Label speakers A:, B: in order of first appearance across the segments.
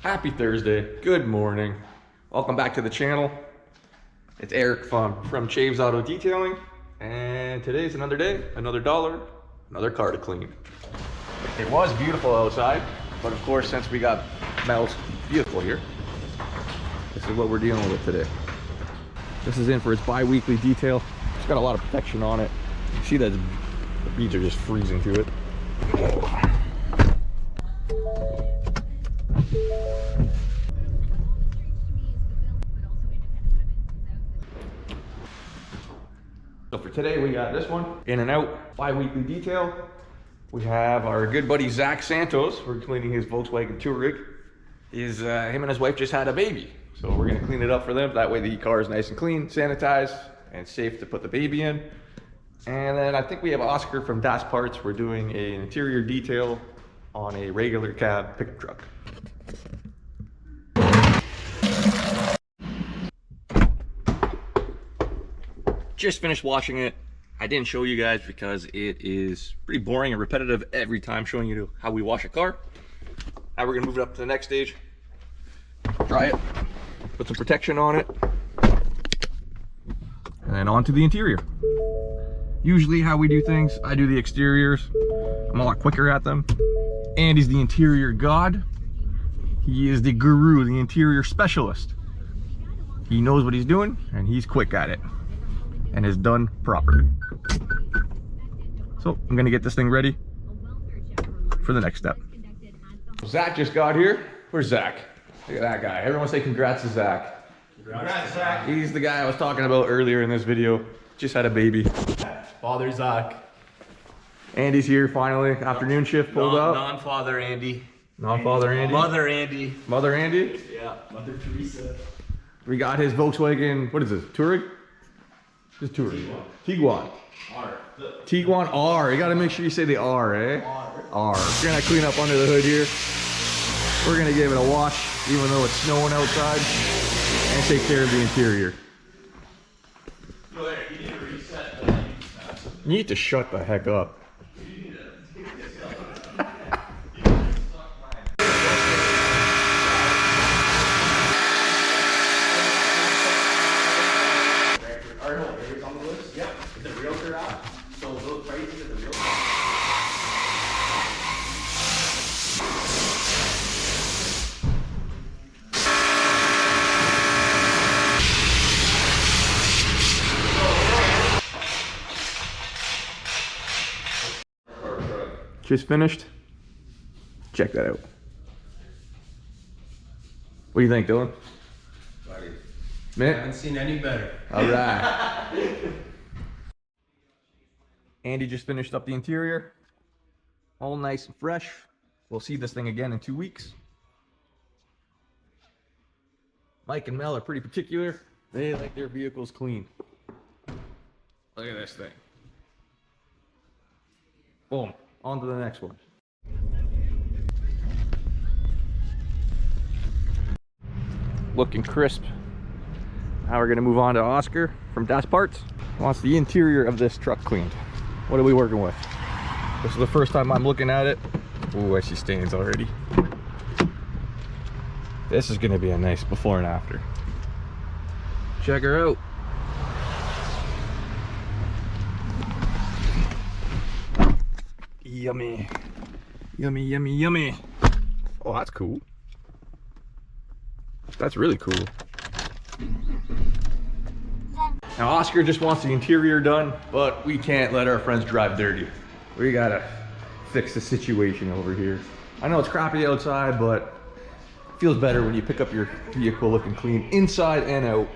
A: Happy Thursday, good morning. Welcome back to the channel. It's Eric from Chaves Auto Detailing, and today's another day, another dollar, another car to clean. It was beautiful outside, but of course, since we got Mel's vehicle here, this is what we're dealing with today. This is in for its bi-weekly detail. It's got a lot of protection on it. You see that the beads are just freezing to it. So for today, we got this one, in and out, bi-weekly detail. We have our good buddy Zach Santos. We're cleaning his Volkswagen Touareg. Him and his wife just had a baby. So we're gonna clean it up for them. That way the car is nice and clean, sanitized, and safe to put the baby in. And then I think we have Oscar from Dasparts. We're doing an interior detail on a regular cab pickup truck. Just finished washing it. I didn't show you guys because it is pretty boring and repetitive every time showing you how we wash a car. Now we're gonna move it up to the next stage. Dry it, put some protection on it, and then on to the interior. Usually how we do things, I do the exteriors. I'm a lot quicker at them. Andy's the interior god. He is the guru, the interior specialist. He knows what he's doing and he's quick at it and is done properly. So I'm gonna get this thing ready for the next step. Zach just got here. Where's Zach? Look at that guy. Everyone say congrats to Zach.
B: Congrats, Zach.
A: He's the guy I was talking about earlier in this video. Just had a baby.
B: Father Zach.
A: Andy's here finally. Afternoon shift pulled up.
B: Non-father Andy.
A: Non-father Andy.
B: Mother Andy.
A: Mother Andy.
B: Yeah, Mother Teresa.
A: We got his Volkswagen, what is this, Touareg? Just Touareg. Tiguan.
B: R.
A: Tiguan R. You gotta make sure you say the R, eh? R. We're gonna clean up under the hood here. We're gonna give it a wash, even though it's snowing outside, and take care of the interior. You need to shut the heck up. Just finished. Check that out. What do you think, Dylan?
B: I haven't seen any better.
A: All right. Andy just finished up the interior. All nice and fresh. We'll see this thing again in 2 weeks. Mike and Mel are pretty particular. They like their vehicles clean. Look at this thing. Boom. On to the next one. Looking crisp. Now we're gonna move on to Oscar from Dasparts. Wants the interior of this truck cleaned. What are we working with? This is the first time I'm looking at it. Ooh, I see stains already. This is gonna be a nice before and after. Check her out. Yummy. Yummy, yummy, yummy. Oh, that's cool. That's really cool. Now, Oscar just wants the interior done, but we can't let our friends drive dirty. We gotta fix the situation over here. I know it's crappy outside, but it feels better when you pick up your vehicle looking clean inside and out.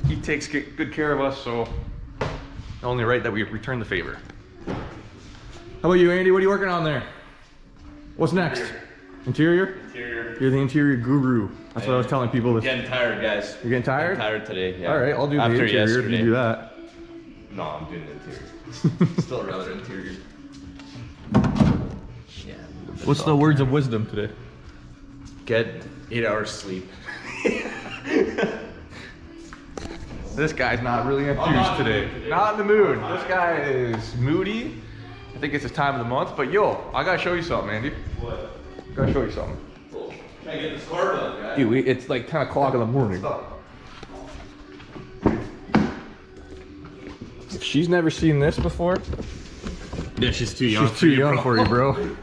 A: He takes good care of us, so only right that we return the favor. How about you, Andy? What are you working on there? What's next? Interior?
B: Interior.
A: You're the interior guru. That's what I was telling people.
B: Getting tired, guys.
A: You're getting tired?
B: I'm tired today, yeah.
A: All right, I'll do the interior if you do that.
B: No, I'm doing the interior. Still rather interior. Yeah.
A: What's the words of wisdom today?
B: Get 8 hours sleep.
A: This guy's not really enthused today. Not in the mood. This guy is moody. I think it's his time of the month, but yo, I gotta show you something, Andy.
B: What?
A: Gotta show you something.
B: Cool. Trying to get this car done, guys.
A: Dude, it's like 10 o'clock in the morning. If she's never seen this before,
C: Yeah, she's too young.
A: she's too young for you, bro.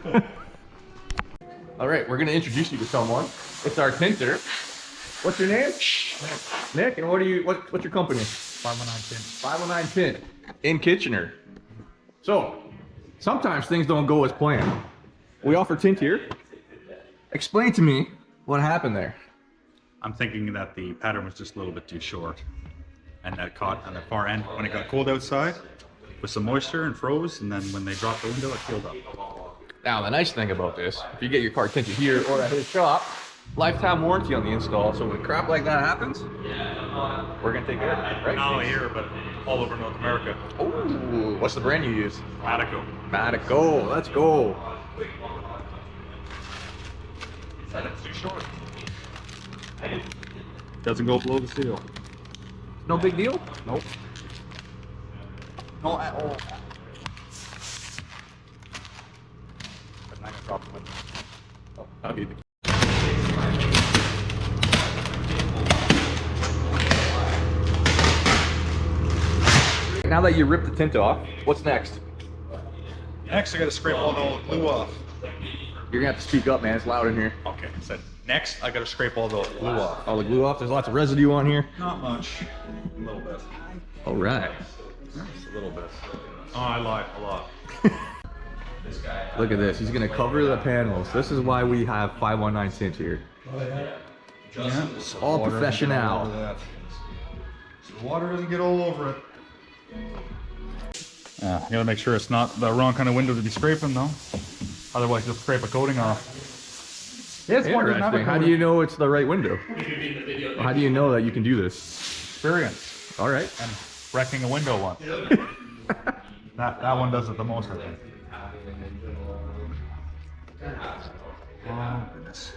A: All right, we're gonna introduce you to someone. It's our tinter. What's your name? Nick. And what's your company?
C: 519
A: 519
C: Tint.
A: Tint in Kitchener. So sometimes things don't go as planned. We offer tint here. Explain to me what happened there.
C: I'm thinking that the pattern was just a little bit too short, and that caught on the far end when it got cold outside with some moisture and froze, and then when they dropped the window, it peeled up.
A: Now, the nice thing about this, if you get your car tinted here or at his shop, lifetime warranty on the install. So when crap like that happens, we're gonna take care of it, right?
C: Not only here, but all over North America.
A: Oh, what's the brand you use?
C: Radical.
A: Matico, let's go.
C: Said it's too short. Doesn't go below the seal.
A: No big deal?
C: Nope.
A: No at all.
C: But not gonna drop the window.
A: Oh, I'll be the Now that you ripped the tint off, what's next?
C: Next, I gotta scrape all the glue off.
A: You're gonna have to speak up, man. It's loud in here.
C: Okay, so next, I gotta scrape all the glue off.
A: All the glue off. There's lots of residue on here.
C: Not much. A little bit.
A: All right.
C: Just a little bit. Oh, I lied. A lot.
A: Look at this. He's gonna cover the panels. This is why we have 519 Tint here.
C: Yeah.
A: All professional.
C: So the water doesn't get all over it. Yeah, you gotta make sure it's not the wrong kind of window to be scraping though. Otherwise you'll scrape a coating off. Yes,
A: Interesting. How do you know it's the right window? How do you know that you can do this?
C: Experience.
A: All right.
C: And wrecking a window one. that one does it the most, I think. Oh, goodness.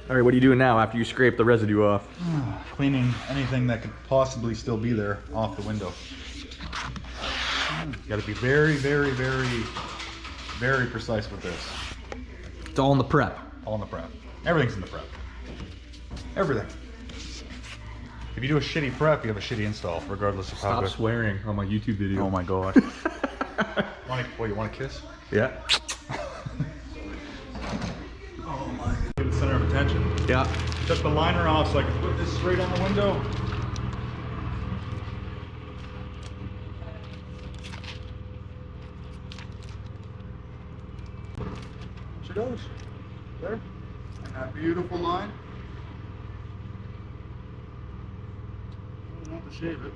A: All right, what are you doing now after you scrape the residue off?
C: Cleaning anything that could possibly still be there off the window. You gotta be very, very, very, very precise with this.
A: It's all in the prep.
C: All in the prep. Everything's in the prep. Everything. If you do a shitty prep, you have a shitty install, regardless of how
A: Stop
C: good.
A: swearing on my YouTube video.
C: Oh my god. You want a kiss?
A: Yeah.
C: Oh my. Get the center of attention.
A: Yeah.
C: Took the liner off so I could put this straight on the window. She goes. There. And that beautiful line. I don't have to shave it.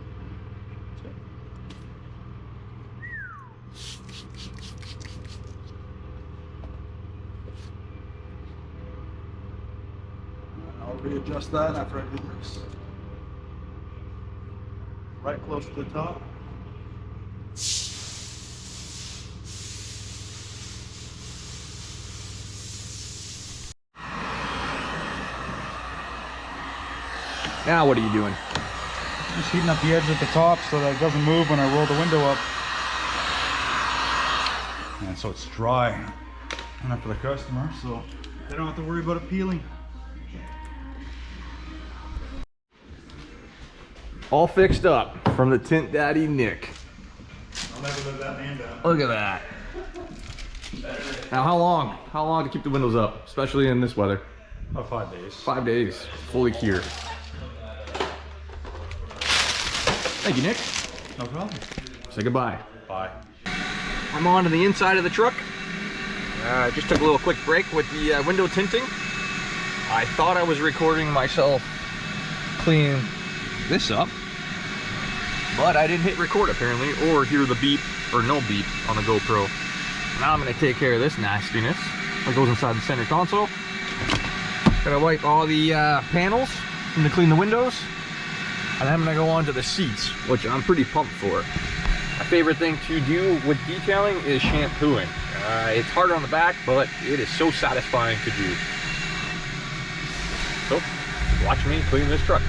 C: I'll readjust that after I do this. Right close to the top.
A: Now what are you doing?
C: Just heating up the edge at the top so that it doesn't move when I roll the window up. And so it's dry enough for the customer, so they don't have to worry about it peeling.
A: All fixed up from the Tint Daddy Nick.
C: I'll never live that name down.
A: Look at that. Now how long? How long to keep the windows up, especially in this weather?
C: About 5 days.
A: 5 days, fully cured. Thank you, Nick.
C: No problem.
A: Say goodbye.
C: Bye.
A: I'm on to the inside of the truck. I just took a little quick break with the window tinting. I thought I was recording myself cleaning this up, but I didn't hit record apparently, or hear the beep or no beep on the GoPro. Now I'm gonna take care of this nastiness that goes inside the center console. Gotta wipe all the panels and to clean the windows. And I'm gonna go on to the seats, which I'm pretty pumped for. My favorite thing to do with detailing is shampooing. It's hard on the back, but it is so satisfying to do. So, watch me clean this truck.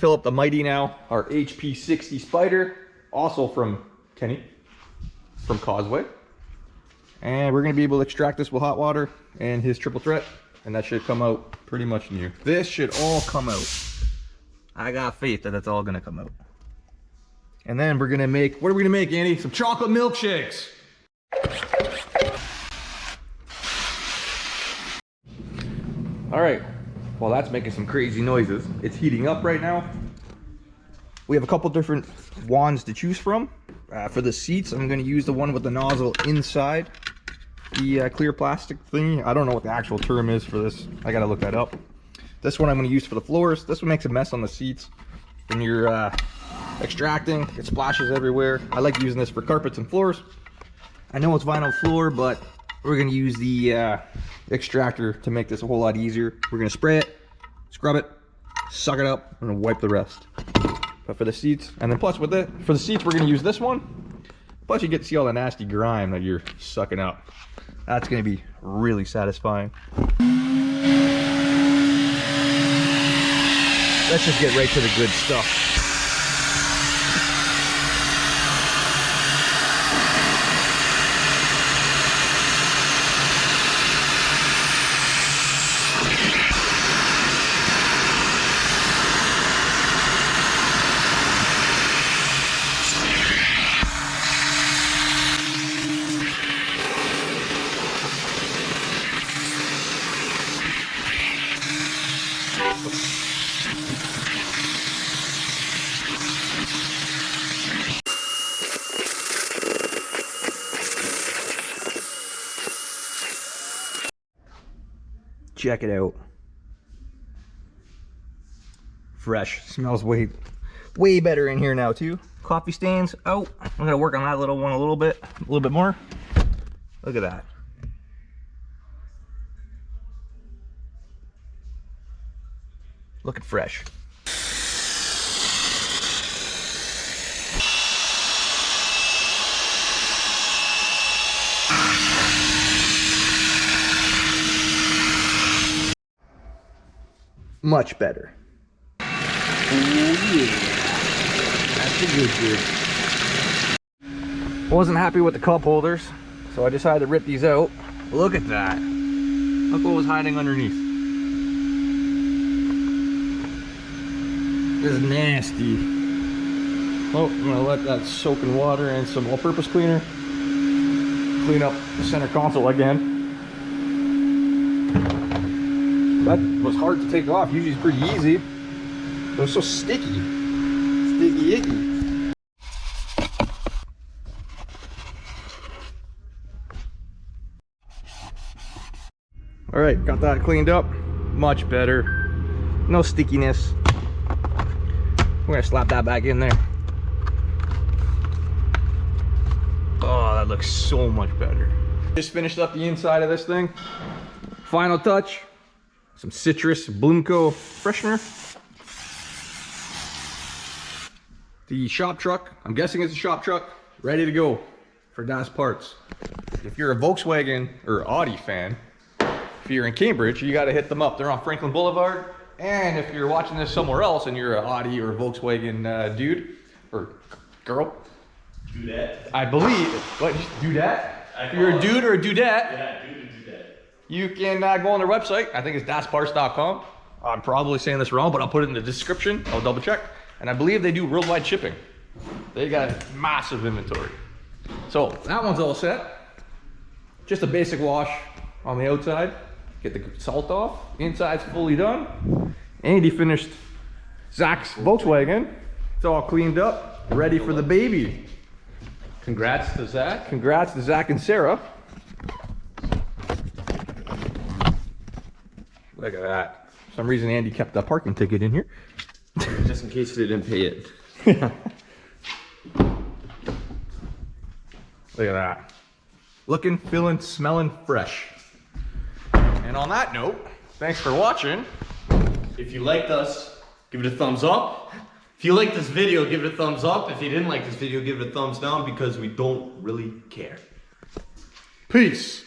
A: fill up the Mighty now, our HP 60 Spider, also from Kenny, from Causeway. And we're gonna be able to extract this with hot water and his triple threat, and that should come out pretty much new. This should all come out. I got faith that it's all gonna come out. And then we're gonna make, what are we gonna make, Andy? Some chocolate milkshakes. All right, well, that's making some crazy noises. It's heating up right now. We have a couple different wands to choose from. For the seats, I'm gonna use the one with the nozzle inside the clear plastic thingy. I don't know what the actual term is for this. I gotta look that up. This one I'm gonna use for the floors. This one makes a mess on the seats. When you're extracting, it splashes everywhere. I like using this for carpets and floors. I know it's vinyl floor, but we're gonna use the extractor to make this a whole lot easier. We're gonna spray it, scrub it, suck it up, and then wipe the rest. But for the seats, and then plus with it, for the seats, we're gonna use this one. Plus you get to see all the nasty grime that you're sucking up. That's gonna be really satisfying. Let's just get right to the good stuff. Check it out. Fresh. Smells way better in here now too. Coffee stains out. I'm gonna work on that little one a little bit more. Look at that. Looking fresh. Much better. Oh yeah, that's a good. Wasn't happy with the cup holders, so I decided to rip these out. Look at that. Look what was hiding underneath. This is nasty. Oh, I'm gonna let that soak in water and some all-purpose cleaner. Clean up the center console again. That was hard to take off. Usually it's pretty easy. It was so sticky. Sticky icky. Alright, got that cleaned up. Much better. No stickiness. We're gonna slap that back in there. Oh, that looks so much better. Just finished up the inside of this thing. Final touch. Some citrus Bloomco freshener. The shop truck, I'm guessing it's a shop truck, ready to go for Das Parts. If you're a Volkswagen or Audi fan, if you're in Cambridge, you gotta hit them up. They're on Franklin Boulevard. And if you're watching this somewhere else and you're an Audi or Volkswagen dude or girl,
B: Dudette.
A: I believe, what, dudette? If you're a dude or a dudette,
B: Yeah, dude and dudette.
A: you can go on their website. I think it's dasparts.com. I'm probably saying this wrong, but I'll put it in the description. I'll double check. And I believe they do worldwide shipping. They got massive inventory. So that one's all set. Just a basic wash on the outside. Get the salt off. Inside's fully done. Andy finished Zach's Volkswagen. It's all cleaned up, ready for the baby.
B: Congrats to Zach.
A: Congrats to Zach and Sarah. Look at that. For some reason Andy kept the parking ticket in here.
B: Just in case they didn't pay it.
A: Look at that. Looking, feeling, smelling fresh. And on that note, thanks for watching.
B: If you liked us, give it a thumbs up. If you liked this video, give it a thumbs up. If you didn't like this video, give it a thumbs down because we don't really care.
A: Peace.